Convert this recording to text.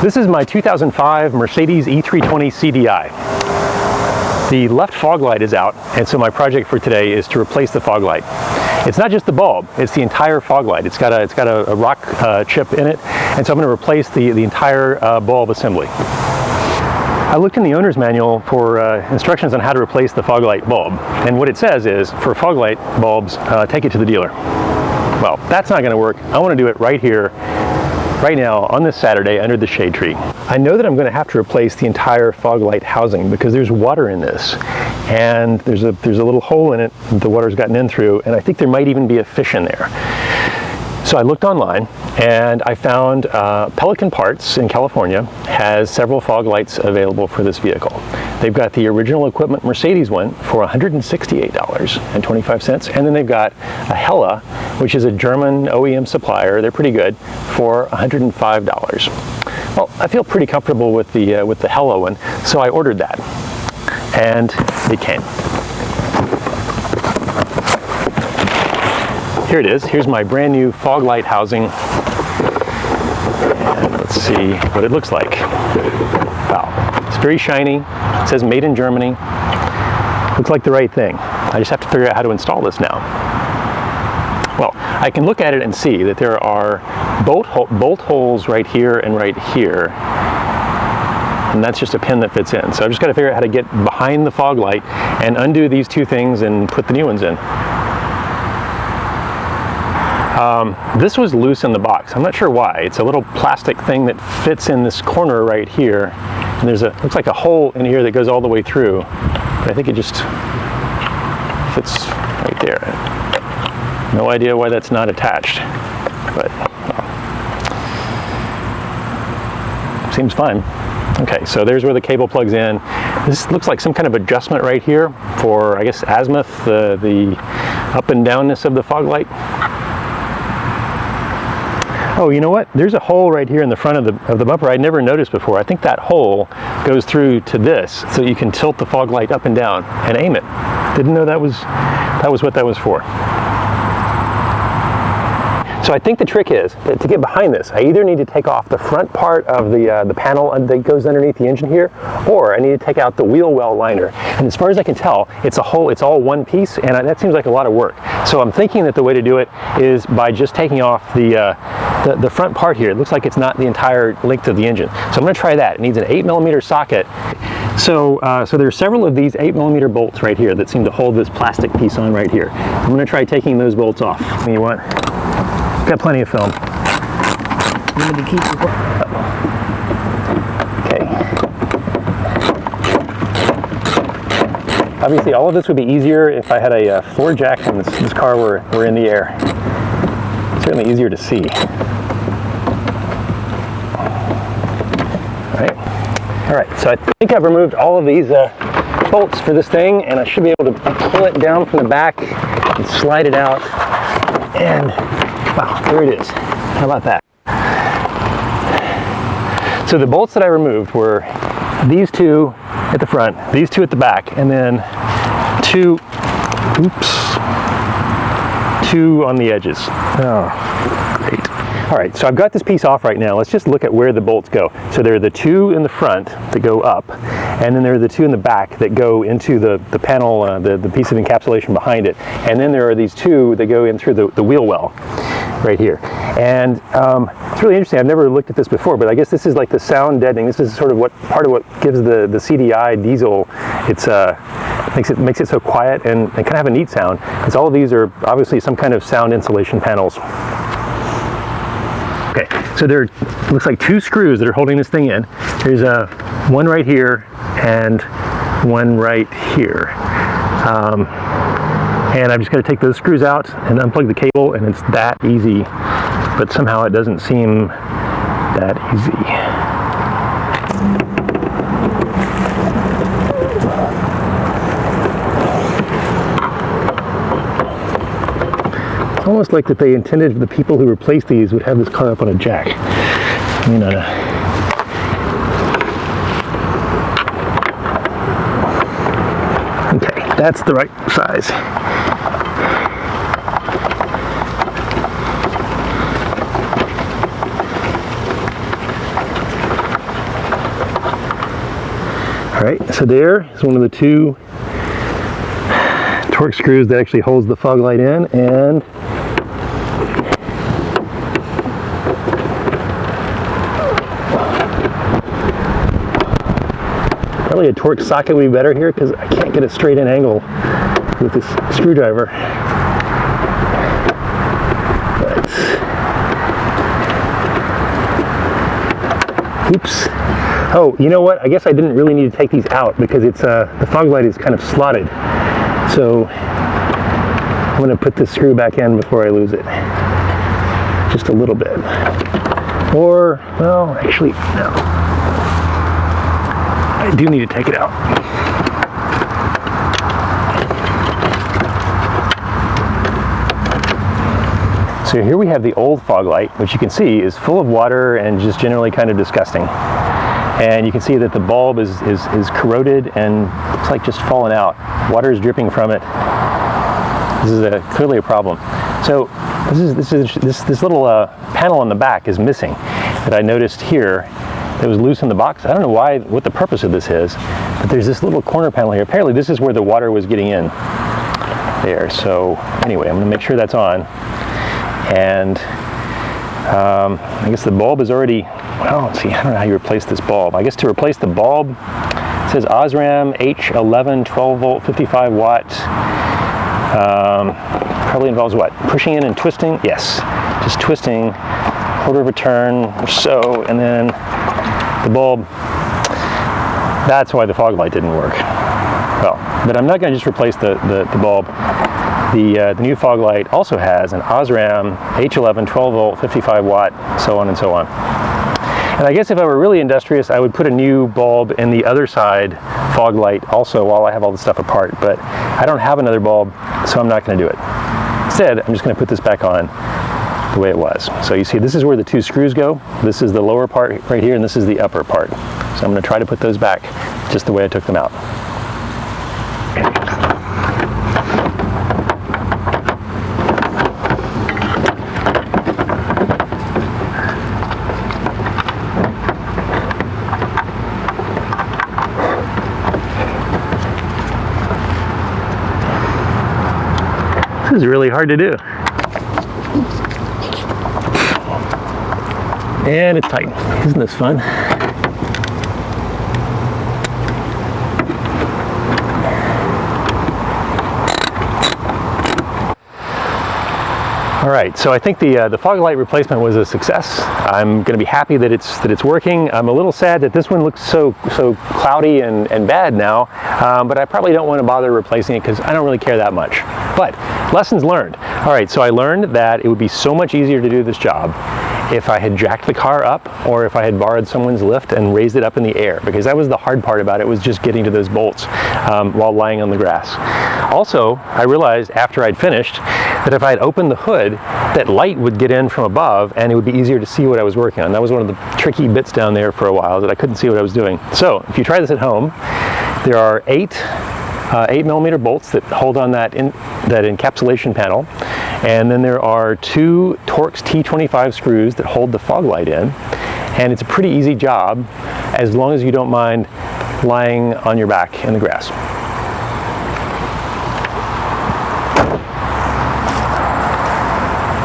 This is my 2005 Mercedes E320 CDI. The left fog light is out, and so my project for today is to replace the fog light. It's not just the bulb, it's the entire fog light. It's got a rock chip in it, and so I'm going to replace the entire bulb assembly. I looked in the owner's manual for instructions on how to replace the fog light bulb, and what it says is, for fog light bulbs, take it to the dealer. Well, that's not going to work. I want to do it right here, right now, on this Saturday, under the shade tree. I know that I'm going to have to replace the entire fog light housing because there's water in this, and there's a little hole in it that the water's gotten in through, and I think there might even be a fish in there. So I looked online, and I found Pelican Parts in California has several fog lights available for this vehicle. They've got the original equipment Mercedes one for $168.25, and then they've got a Hella, which is a German OEM supplier. They're pretty good, for $105. Well, I feel pretty comfortable with the Hella one, so I ordered that, and it came. Here it is. Here's my brand new fog light housing. And let's see what it looks like. Wow, it's very shiny. It says made in Germany. Looks like the right thing. I just have to figure out how to install this now. Well, I can look at it and see that there are bolt holes right here and right here. And that's just a pin that fits in. So I've just got to figure out how to get behind the fog light and undo these two things and put the new ones in. This was loose in the box. I'm not sure why. It's a little plastic thing that fits in this corner right here. And there's looks like a hole in here that goes all the way through. But I think it just fits right there. No idea why that's not attached, but seems fine. Okay, so there's where the cable plugs in. This looks like some kind of adjustment right here for, I guess, azimuth, the up and downness of the fog light. Oh, you know what? There's a hole right here in the front of the bumper I'd never noticed before. I think that hole goes through to this, so you can tilt the fog light up and down and aim it. Didn't know that was what that was for. So I think the trick is that to get behind this, I either need to take off the front part of the panel that goes underneath the engine here, or I need to take out the wheel well liner. And as far as I can tell, it's all one piece, and that seems like a lot of work. So I'm thinking that the way to do it is by just taking off the front part here. It looks like it's not the entire length of the engine. So I'm going to try that. It needs an 8mm socket. So there are several of these 8mm bolts right here that seem to hold this plastic piece on right here. I'm going to try taking those bolts off. You want? Got plenty of film. Okay. Obviously, all of this would be easier if I had a floor jack and this car were in the air. It's certainly easier to see. All right, so I think I've removed all of these bolts for this thing, and I should be able to pull it down from the back and slide it out, and wow, there it is. How about that? So the bolts that I removed were these two at the front, these two at the back, and then two on the edges. Oh, great. All right, so I've got this piece off right now. Let's just look at where the bolts go. So there are the two in the front that go up, and then there are the two in the back that go into the panel, the piece of encapsulation behind it. And then there are these two that go in through the wheel well right here. And it's really interesting. I've never looked at this before, but I guess this is like the sound deadening. This is sort of part of what gives the CDI diesel its makes it so quiet and kind of have a neat sound. Because all of these are obviously some kind of sound insulation panels. Okay, so there looks like two screws that are holding this thing in. There's one right here and one right here. And I'm just going to take those screws out and unplug the cable, and it's that easy, but somehow it doesn't seem that easy. It's almost like that they intended the people who replaced these would have this car up on a jack. I mean, okay, that's the right size. right, so there is one of the two torque screws that actually holds the fog light in, and probably a torque socket would be better here because I can't get a straight in angle with this screwdriver. But, oops. Oh, you know what? I guess I didn't really need to take these out because it's the fog light is kind of slotted. So I'm going to put this screw back in before I lose it. Just a little bit. Or, well, actually, no. I do need to take it out. So here we have the old fog light, which you can see is full of water and just generally kind of disgusting. And you can see that the bulb is corroded and looks like just fallen out. Water is dripping from it. This is clearly a problem. So this little panel on the back is missing that I noticed here that was loose in the box. I don't know what the purpose of this is, but there's this little corner panel here. Apparently this is where the water was getting in there. So anyway, I'm going to make sure that's on. And I guess the bulb is already, well, let's see, I don't know how you replace this bulb. I guess to replace the bulb, it says Osram H11 12 volt 55 watt. Probably involves what? Pushing in and twisting? Yes, just twisting, quarter of a turn or so, and then the bulb. That's why the fog light didn't work. Well, but I'm not going to just replace the bulb. The new fog light also has an Osram H11 12 volt 55 watt, so on and so on. And I guess if I were really industrious, I would put a new bulb in the other side fog light also while I have all the stuff apart, but I don't have another bulb, so I'm not going to do it. Instead, I'm just going to put this back on the way it was. So you see, this is where the two screws go. This is the lower part right here, and this is the upper part. So I'm going to try to put those back just the way I took them out. This is really hard to do. And it's tight. Isn't this fun? All right, so I think the fog light replacement was a success. I'm going to be happy that it's working. I'm a little sad that this one looks so cloudy and bad now, but I probably don't want to bother replacing it because I don't really care that much. But lessons learned. All right, so I learned that it would be so much easier to do this job if I had jacked the car up or if I had borrowed someone's lift and raised it up in the air, because that was the hard part about it, was just getting to those bolts while lying on the grass. Also, I realized after I'd finished that if I had opened the hood, that light would get in from above and it would be easier to see what I was working on. That was one of the tricky bits down there for a while, that I couldn't see what I was doing. So if you try this at home, there are 8mm bolts that hold on that encapsulation panel, and then there are 2 Torx T25 screws that hold the fog light in, and it's a pretty easy job as long as you don't mind lying on your back in the grass.